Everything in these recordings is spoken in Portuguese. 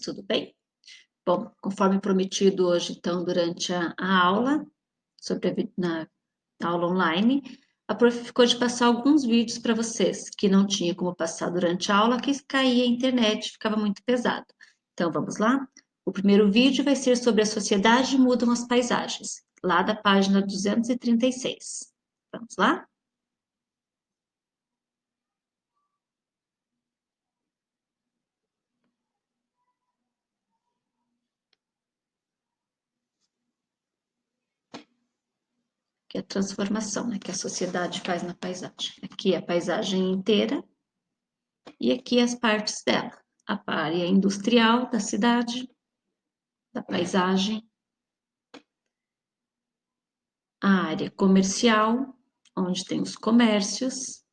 Tudo bem? Bom, conforme prometido hoje, então, durante a aula, na aula online, a prof ficou de passar alguns vídeos para vocês, que não tinha como passar durante a aula, que caía a internet, ficava muito pesado. Então, vamos lá? O primeiro vídeo vai ser sobre a sociedade mudam as paisagens, lá da página 236. Vamos lá? Que é a transformação, né, que a sociedade faz na paisagem. Aqui é a paisagem inteira e aqui as partes dela. A área industrial da cidade, da paisagem, a área comercial, onde tem os comércios,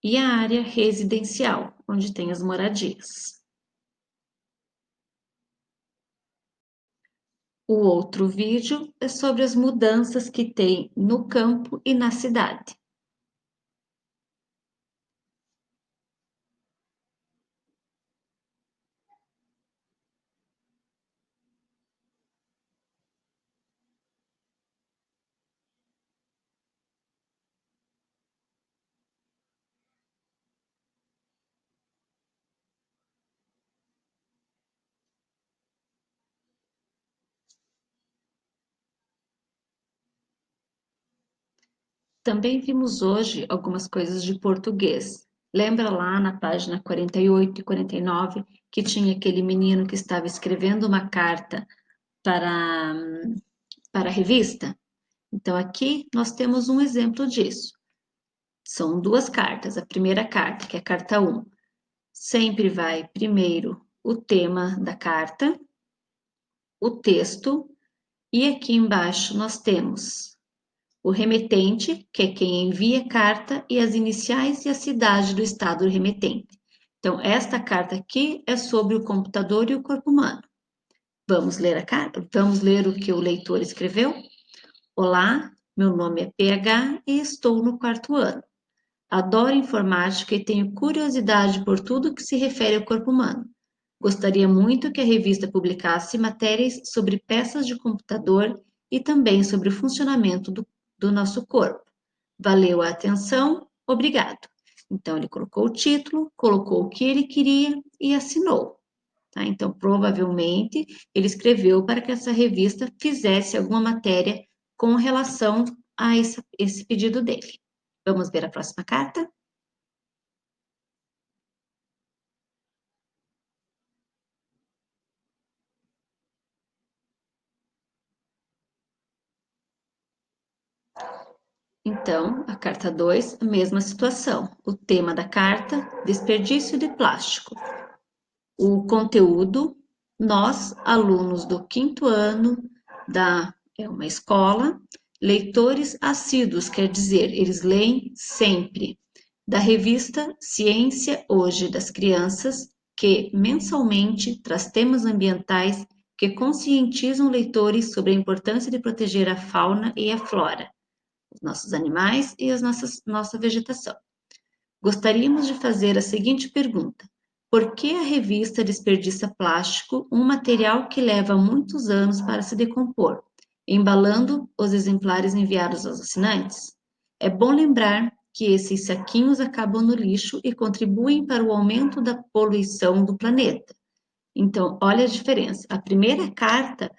e a área residencial, onde tem as moradias. O outro vídeo é sobre as mudanças que tem no campo e na cidade. Também vimos hoje algumas coisas de português. Lembra lá na página 48 e 49 que tinha aquele menino que estava escrevendo uma carta para, para a revista? Então, aqui nós temos um exemplo disso. São duas cartas. A primeira carta, que é a carta 1, sempre vai primeiro o tema da carta, o texto, e aqui embaixo nós temos o remetente, que é quem envia a carta, e as iniciais e a cidade do estado do remetente. Então, esta carta aqui é sobre o computador e o corpo humano. Vamos ler a carta? Vamos ler o que o leitor escreveu? Olá, meu nome é PH e estou no 4º ano. Adoro informática e tenho curiosidade por tudo que se refere ao corpo humano. Gostaria muito que a revista publicasse matérias sobre peças de computador e também sobre o funcionamento do nosso corpo. Valeu a atenção, obrigado. Então, ele colocou o título, colocou o que ele queria e assinou. Tá? Então, provavelmente, ele escreveu para que essa revista fizesse alguma matéria com relação a esse pedido dele. Vamos ver a próxima carta? Então, a carta 2, a mesma situação. O tema da carta, desperdício de plástico. O conteúdo, nós, alunos do 5º ano é uma escola, leitores assíduos, quer dizer, eles leem sempre, da revista Ciência Hoje das Crianças, que mensalmente traz temas ambientais que conscientizam leitores sobre a importância de proteger a fauna e a flora, os nossos animais e nossa vegetação. Gostaríamos de fazer a seguinte pergunta: por que a revista desperdiça plástico, um material que leva muitos anos para se decompor, embalando os exemplares enviados aos assinantes? É bom lembrar que esses saquinhos acabam no lixo e contribuem para o aumento da poluição do planeta. Então, olha a diferença. A primeira carta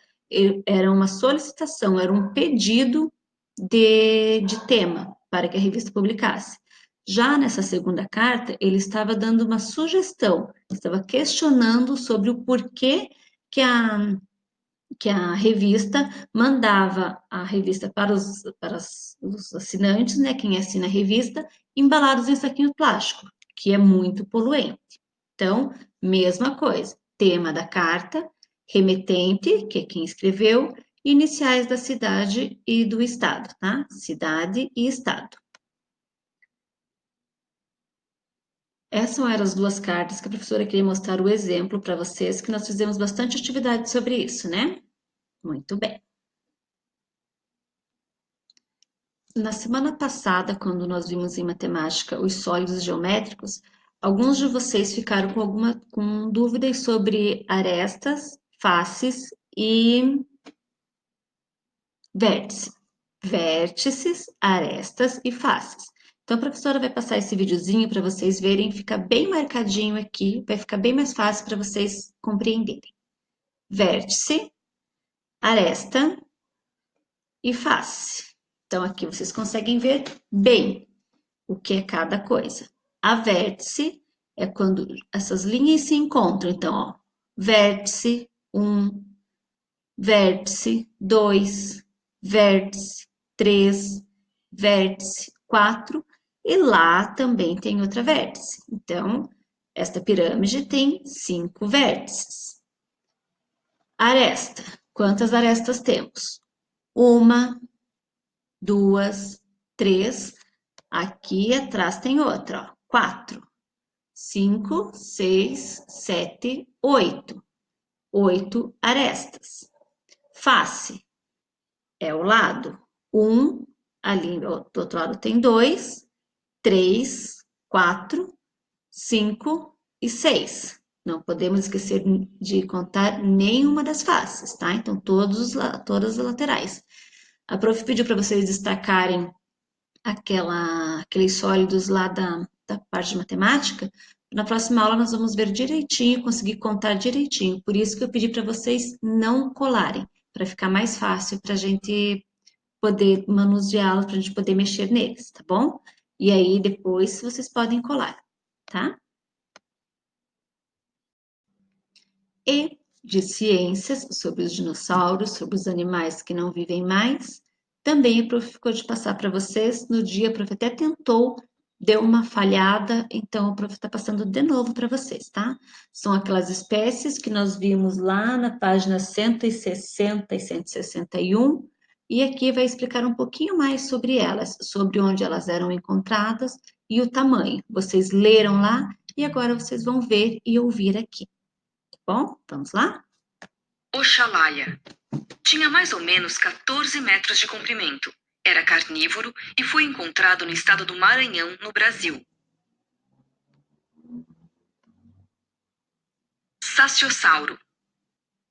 era uma solicitação, era um pedido de tema para que a revista publicasse. Já nessa segunda carta, ele estava dando uma sugestão, estava questionando sobre o porquê que a revista mandava a revista para os assinantes, né, quem assina a revista, embalados em saquinho plástico, que é muito poluente. Então, mesma coisa, tema da carta, remetente, que é quem escreveu, iniciais da cidade e do estado, tá? Cidade e estado. Essas eram as duas cartas que a professora queria mostrar o exemplo para vocês, que nós fizemos bastante atividade sobre isso, né? Muito bem. Na semana passada, quando nós vimos em matemática os sólidos geométricos, Alguns de vocês ficaram com dúvidas sobre arestas, faces e vértices. Vértices, arestas e faces. Então, a professora vai passar esse videozinho para vocês verem, fica bem marcadinho aqui, vai ficar bem mais fácil para vocês compreenderem. Vértice, aresta e face. Então, aqui vocês conseguem ver bem o que é cada coisa. A vértice é quando essas linhas se encontram. Então, ó, vértice 1, vértice 2, vértice 3, vértice 4 e lá também tem outra vértice. Então, esta pirâmide tem 5 vértices. Aresta. Quantas arestas temos? Uma, duas, três. Aqui atrás tem outra, ó. 4, 5, 6, 7, 8. 8 arestas. Face é o lado. 1, ali do outro lado tem 2, 3, 4, 5 e 6. Não podemos esquecer de contar nenhuma das faces, tá? Então, todas as laterais. A prof pediu para vocês destacarem aqueles sólidos lá da parte de matemática. Na próxima aula nós vamos ver direitinho, conseguir contar direitinho. Por isso que eu pedi para vocês não colarem, para ficar mais fácil para a gente poder manuseá-los, para a gente poder mexer neles, tá bom? E aí depois vocês podem colar, tá? E de ciências sobre os dinossauros, sobre os animais que não vivem mais. Também a prof ficou de passar para vocês. No dia a prof até tentou, deu uma falhada, então a prof está passando de novo para vocês, tá? São aquelas espécies que nós vimos lá na página 160 e 161, e aqui vai explicar um pouquinho mais sobre elas, sobre onde elas eram encontradas e o tamanho. Vocês leram lá e agora vocês vão ver e ouvir aqui. Bom, vamos lá? Oxalaia. Tinha mais ou menos 14 metros de comprimento. Era carnívoro e foi encontrado no estado do Maranhão, no Brasil. Saciossauro.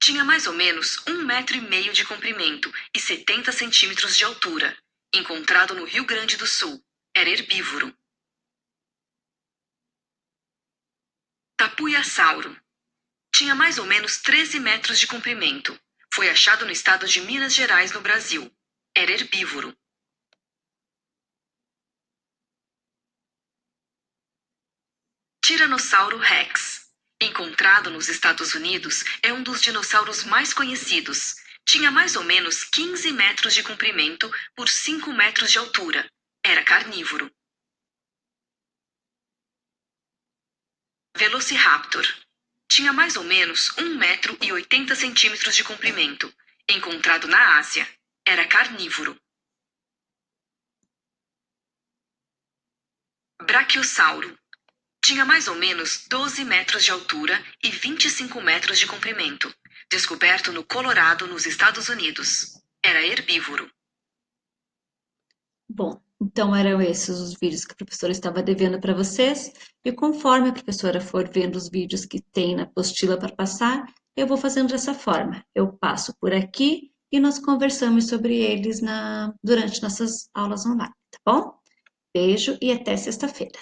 Tinha mais ou menos 1,5 metro de comprimento e 70 centímetros de altura. Encontrado no Rio Grande do Sul. Era herbívoro. Tapuiasauro. Tinha mais ou menos 13 metros de comprimento. Foi achado no estado de Minas Gerais, no Brasil. Era herbívoro. Tiranossauro Rex. Encontrado nos Estados Unidos, é um dos dinossauros mais conhecidos. Tinha mais ou menos 15 metros de comprimento por 5 metros de altura. Era carnívoro. Velociraptor. Tinha mais ou menos 1,80 metro de comprimento. Encontrado na Ásia. Era carnívoro. Brachiosauro. Tinha mais ou menos 12 metros de altura e 25 metros de comprimento. Descoberto no Colorado, nos Estados Unidos. Era herbívoro. Bom, então eram esses os vídeos que a professora estava devendo para vocês. E conforme a professora for vendo os vídeos que tem na apostila para passar, eu vou fazendo dessa forma. Eu passo por aqui e nós conversamos sobre eles durante nossas aulas online, tá bom? Beijo e até sexta-feira.